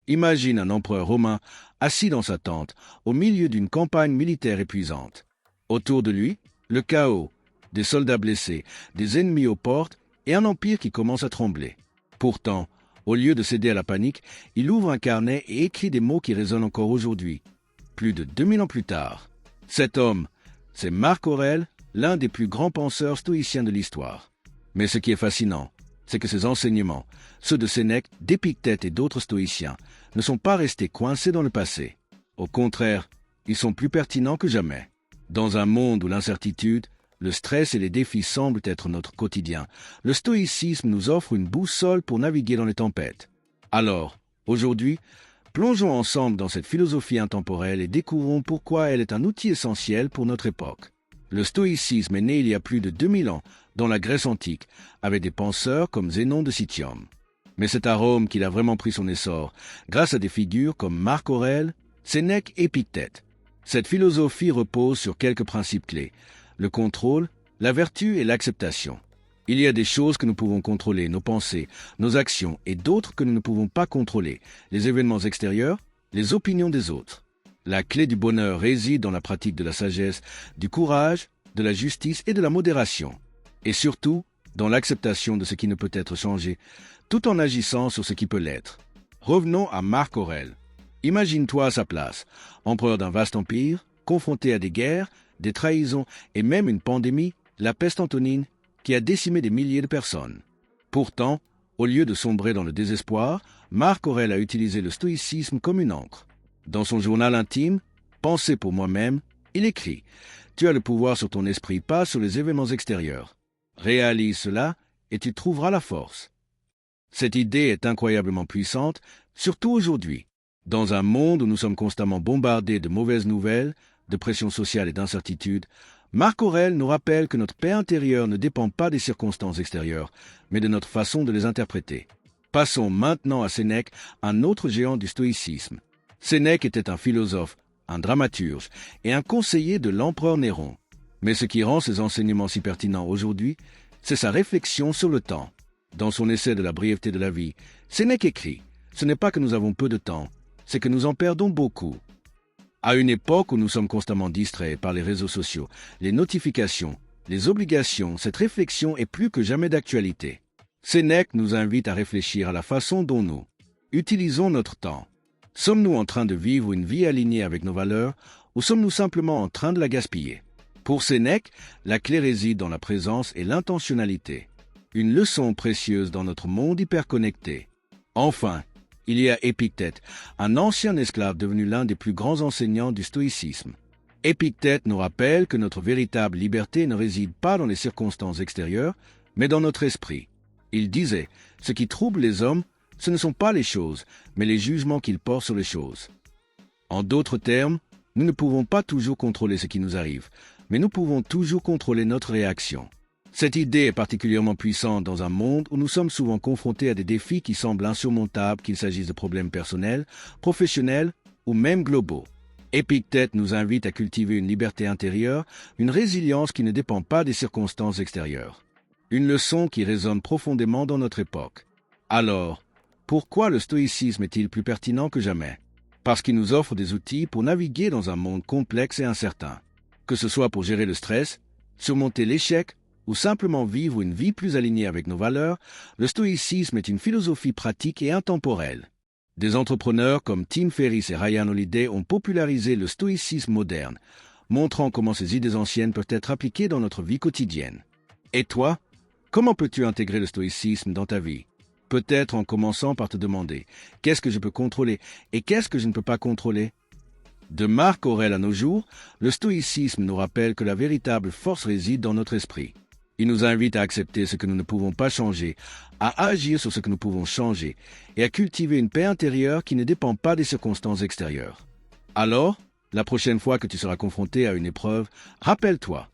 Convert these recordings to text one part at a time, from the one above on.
Imagine un empereur romain assis dans sa tente, au milieu d'une campagne militaire épuisante. Autour de lui, le chaos, des soldats blessés, des ennemis aux portes et un empire qui commence à trembler. Pourtant, au lieu de céder à la panique, il ouvre un carnet et écrit des mots qui résonnent encore aujourd'hui, plus de 2000 ans plus tard. Cet homme, c'est Marc Aurèle, l'un des plus grands penseurs stoïciens de l'histoire. Mais ce qui est fascinant, c'est que ces enseignements, ceux de Sénèque, d'Épictète et d'autres stoïciens, ne sont pas restés coincés dans le passé. Au contraire, ils sont plus pertinents que jamais. Dans un monde où l'incertitude, le stress et les défis semblent être notre quotidien, le stoïcisme nous offre une boussole pour naviguer dans les tempêtes. Alors, aujourd'hui, plongeons ensemble dans cette philosophie intemporelle et découvrons pourquoi elle est un outil essentiel pour notre époque. Le stoïcisme est né il y a plus de 2000 ans, dans la Grèce antique, avec des penseurs comme Zénon de Citium. Mais c'est à Rome qu'il a vraiment pris son essor, grâce à des figures comme Marc Aurèle, Sénèque et Épictète. Cette philosophie repose sur quelques principes clés: le contrôle, la vertu et l'acceptation. Il y a des choses que nous pouvons contrôler, nos pensées, nos actions, et d'autres que nous ne pouvons pas contrôler, les événements extérieurs, les opinions des autres. La clé du bonheur réside dans la pratique de la sagesse, du courage, de la justice et de la modération. Et surtout, dans l'acceptation de ce qui ne peut être changé, tout en agissant sur ce qui peut l'être. Revenons à Marc Aurèle. Imagine-toi à sa place, empereur d'un vaste empire, confronté à des guerres, des trahisons et même une pandémie, la peste antonine, qui a décimé des milliers de personnes. Pourtant, au lieu de sombrer dans le désespoir, Marc Aurèle a utilisé le stoïcisme comme une encre. Dans son journal intime, « Pensez pour moi-même », il écrit « Tu as le pouvoir sur ton esprit, pas sur les événements extérieurs. Réalise cela et tu trouveras la force. » Cette idée est incroyablement puissante, surtout aujourd'hui. Dans un monde où nous sommes constamment bombardés de mauvaises nouvelles, de pression sociale et d'incertitude, Marc Aurèle nous rappelle que notre paix intérieure ne dépend pas des circonstances extérieures, mais de notre façon de les interpréter. Passons maintenant à Sénèque, un autre géant du stoïcisme. Sénèque était un philosophe, un dramaturge et un conseiller de l'empereur Néron. Mais ce qui rend ses enseignements si pertinents aujourd'hui, c'est sa réflexion sur le temps. Dans son essai de la brièveté de la vie, Sénèque écrit « Ce n'est pas que nous avons peu de temps, c'est que nous en perdons beaucoup. » À une époque où nous sommes constamment distraits par les réseaux sociaux, les notifications, les obligations, cette réflexion est plus que jamais d'actualité. Sénèque nous invite à réfléchir à la façon dont nous utilisons notre temps. Sommes-nous en train de vivre une vie alignée avec nos valeurs ou sommes-nous simplement en train de la gaspiller? Pour Sénèque, la clé réside dans la présence et l'intentionnalité. Une leçon précieuse dans notre monde hyperconnecté. Enfin, il y a Épictète, un ancien esclave devenu l'un des plus grands enseignants du stoïcisme. Épictète nous rappelle que notre véritable liberté ne réside pas dans les circonstances extérieures, mais dans notre esprit. Il disait « Ce qui trouble les hommes, ce ne sont pas les choses, mais les jugements qu'ils portent sur les choses. » En d'autres termes, nous ne pouvons pas toujours contrôler ce qui nous arrive, mais nous pouvons toujours contrôler notre réaction. Cette idée est particulièrement puissante dans un monde où nous sommes souvent confrontés à des défis qui semblent insurmontables, qu'il s'agisse de problèmes personnels, professionnels ou même globaux. Épictète nous invite à cultiver une liberté intérieure, une résilience qui ne dépend pas des circonstances extérieures. Une leçon qui résonne profondément dans notre époque. Alors, pourquoi le stoïcisme est-il plus pertinent que jamais? Parce qu'il nous offre des outils pour naviguer dans un monde complexe et incertain. Que ce soit pour gérer le stress, surmonter l'échec ou simplement vivre une vie plus alignée avec nos valeurs, le stoïcisme est une philosophie pratique et intemporelle. Des entrepreneurs comme Tim Ferriss et Ryan Holiday ont popularisé le stoïcisme moderne, montrant comment ces idées anciennes peuvent être appliquées dans notre vie quotidienne. Et toi, comment peux-tu intégrer le stoïcisme dans ta vie? Peut-être en commençant par te demander « Qu'est-ce que je peux contrôler et qu'est-ce que je ne peux pas contrôler ?» De Marc Aurèle à nos jours, le stoïcisme nous rappelle que la véritable force réside dans notre esprit. Il nous invite à accepter ce que nous ne pouvons pas changer, à agir sur ce que nous pouvons changer et à cultiver une paix intérieure qui ne dépend pas des circonstances extérieures. Alors, la prochaine fois que tu seras confronté à une épreuve, rappelle-toi,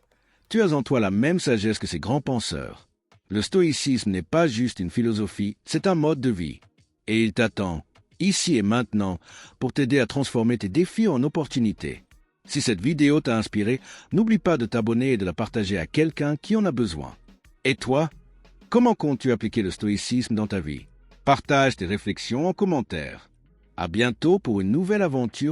tu as en toi la même sagesse que ces grands penseurs. Le stoïcisme n'est pas juste une philosophie, c'est un mode de vie. Et il t'attend, ici et maintenant, pour t'aider à transformer tes défis en opportunités. Si cette vidéo t'a inspiré, n'oublie pas de t'abonner et de la partager à quelqu'un qui en a besoin. Et toi, comment comptes-tu appliquer le stoïcisme dans ta vie? Partage tes réflexions en commentaire. À bientôt pour une nouvelle aventure